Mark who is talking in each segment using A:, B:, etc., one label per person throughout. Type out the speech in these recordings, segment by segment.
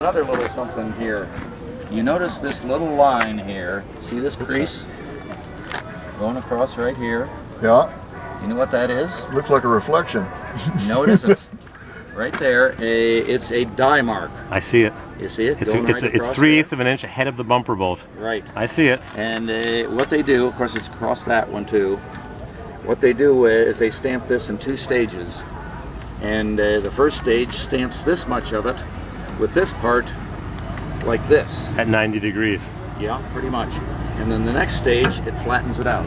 A: Another little something here. You notice this little line here. See this crease going across right here?
B: Yeah.
A: You know what that is?
B: Looks like a reflection.
A: No, it isn't. Right there, it's a die mark.
C: I see it.
A: You see it?
C: It's 3/8 of an inch ahead of the bumper bolt.
A: Right.
C: I see it.
A: And what they do, of course, it's across that one too. What they do is they stamp this in 2 stages. And the first stage stamps this much of it with this part like this.
C: At 90 degrees.
A: Yeah, pretty much. And then the next stage, it flattens it out.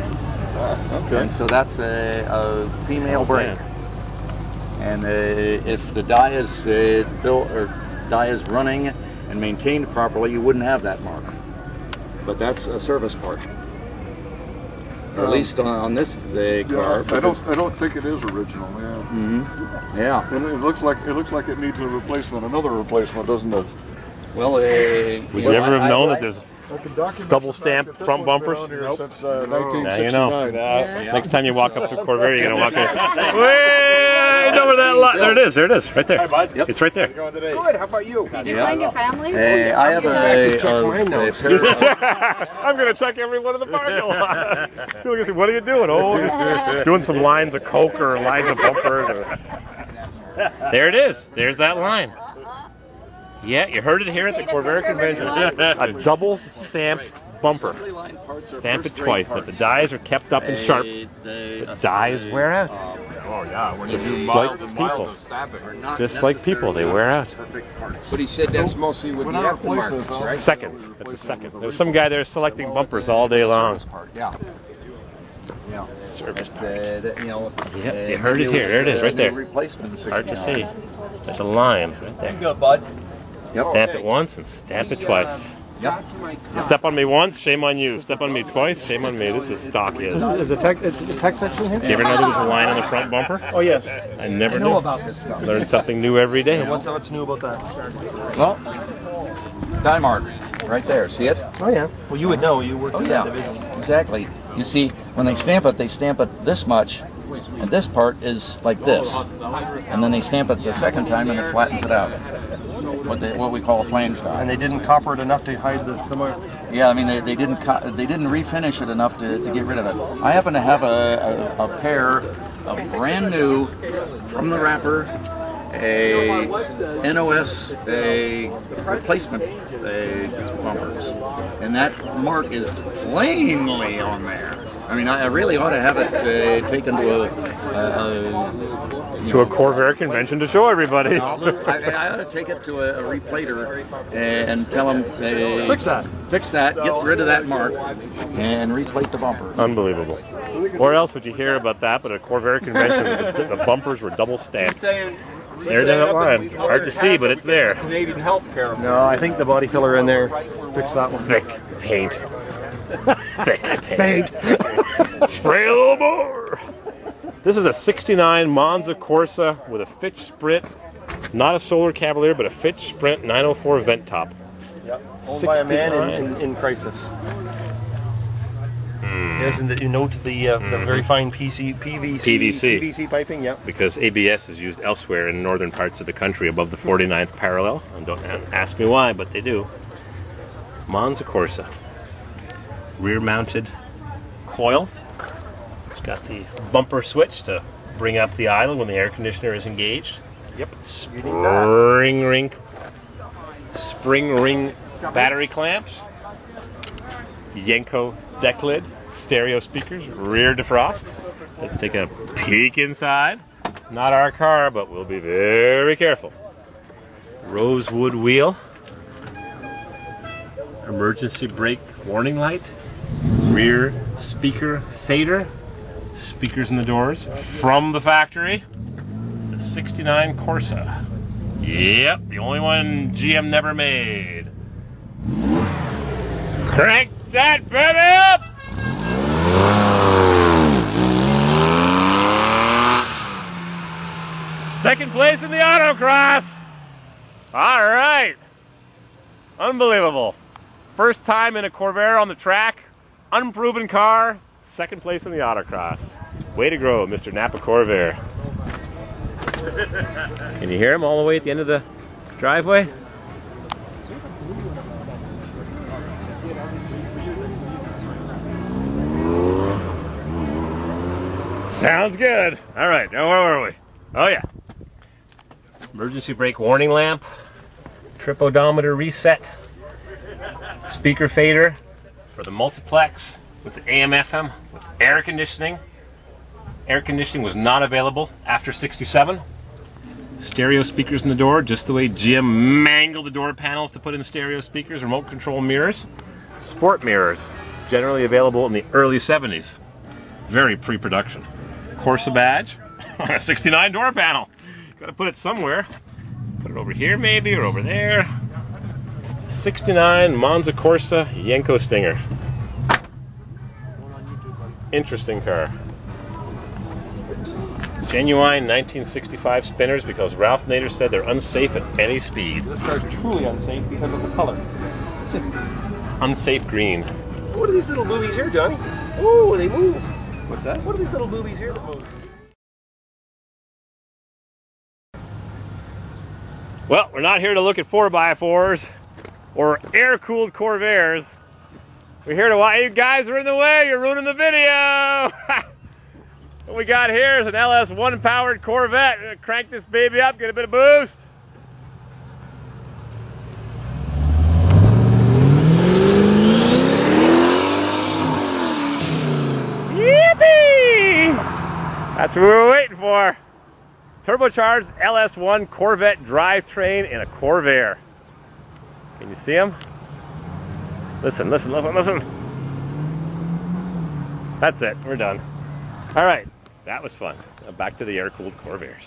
B: Okay.
A: And so that's a female brake. And if the die is built or die is running and maintained properly, you wouldn't have that mark. But that's a service part. Or at least on this car.
B: I don't think it is original. Yeah.
A: Mm-hmm. Yeah.
B: And it looks like it needs a replacement, another replacement, doesn't it?
A: Well,
C: would you ever have known that there's double stamped front bumpers?
B: Nope. Since 1969.
C: Now you know. Next time you walk up to a Corvair, you're gonna walk in. Way over that lot. There it is. There it is. Right there. Hi, bud. Yep. It's right there.
D: Good. How about you? Did you find your family?
A: I have
C: I'm gonna check every one of the parking lot. What are you doing? Oh, just doing some lines of coke or lines of bumpers. There it is. There's that line. Yeah, you heard it here at the Corvair convention. A double stamped bumper. Stamp it twice. If the dies are kept up and sharp, the dies wear out.
D: Oh yeah, when
C: just
D: you do
C: like people. Just like people, they wear out.
D: But he said that's mostly with the aftermarkets, right?
C: Seconds. That's a second. There's some guy there selecting bumpers all day long.
A: Yeah.
C: Yeah. Service part.
A: Yeah,
C: you heard it here. There it is, right there.
A: Replacement.
C: Hard to see. There's a line right there.
D: Good, bud.
A: Yep.
C: Stamp it once and stamp it twice.
A: Yep.
C: You step on me once, shame on you. Step on me twice, shame on me. This is stock is.
E: Is the tech section here?
C: You ever know there was a line on the front bumper?
E: Oh yes.
C: I never
A: know
C: knew
A: about this stuff.
C: Learn something new every day.
E: What's new about that?
A: Well, die mark, right there. See it?
E: Oh yeah. Well, you would know. You work in that division.
A: Exactly. You see, when they stamp it this much, and this part is like this, and then they stamp it the second time and it flattens it out. What we call a flange die.
E: And they didn't copper it enough to hide the mark.
A: Yeah, I mean they didn't refinish it enough to get rid of it. I happen to have a pair of brand new from the wrapper, a NOS replacement bumpers, and that mark is plainly on there. I mean, I really ought to have it taken to
C: a Corvair convention to show everybody.
A: I ought to take it to a replater and tell them
E: fix that,
A: get rid of that mark, and replate the bumper.
C: Unbelievable. Where else would you hear about that but a Corvair convention? The bumpers were double stamped. There's that line. Hard to see, but it's there.
D: Canadian healthcare.
E: No, I think the body filler in there fixed that one.
C: Thick paint. Thick paint. Spray a little more. This is a 69 Monza Corsa with a Fitch Sprint, not a Solar Cavalier, but a Fitch Sprint 904 vent top.
E: Yep. Owned by a man in crisis. Yes, and you note the very fine PVC piping, yep.
C: Because ABS is used elsewhere in northern parts of the country above the 49th parallel. And don't ask me why, but they do. Monza Corsa. Rear-mounted coil. It's got the bumper switch to bring up the idle when the air conditioner is engaged.
E: Yep.
C: Spring ring battery clamps. Yenko deck lid, stereo speakers, rear defrost. Let's take a peek inside. Not our car, but we'll be very careful. Rosewood wheel. Emergency brake warning light. Rear speaker fader. Speakers in the doors from the factory. It's a 69 Corsa. Yep, the only one GM never made. Crank that baby up! Second place in the autocross. All right. Unbelievable. First time in a Corvair on the track. Unproven car. Second place in the autocross. Way to grow, Mr. Napa Corvair. Can you hear him all the way at the end of the driveway? Sounds good. All right, now where were we? Oh yeah. Emergency brake warning lamp, trip odometer reset, speaker fader for the multiplex with the AM/FM with air conditioning. Air conditioning was not available after 67. Stereo speakers in the door, just the way GM mangled the door panels to put in stereo speakers, remote control mirrors. Sport mirrors, generally available in the early 70s. Very pre-production. Corsa badge on a 69 door panel. Gotta put it somewhere. Put it over here maybe, or over there. 69 Monza Corsa Yenko Stinger. Interesting car. Genuine 1965 spinners because Ralph Nader said they're unsafe at any speed.
E: This car's truly unsafe because of the color.
C: It's unsafe green.
E: What are these little boobies here, Johnny? Oh, they move. What's that? What are these little boobies here that move?
C: Well, we're not here to look at 4x4s or air-cooled Corvairs. We're here to watch. You guys are in the way. You're ruining the video. What we got here is an LS1 powered Corvette. We're gonna crank this baby up, get a bit of boost. Yippee! That's what we were waiting for. Turbocharged LS1 Corvette drivetrain in a Corvair. Can you see him? Listen, listen, listen, listen. That's it. We're done. All right. That was fun. Now back to the air-cooled Corvairs.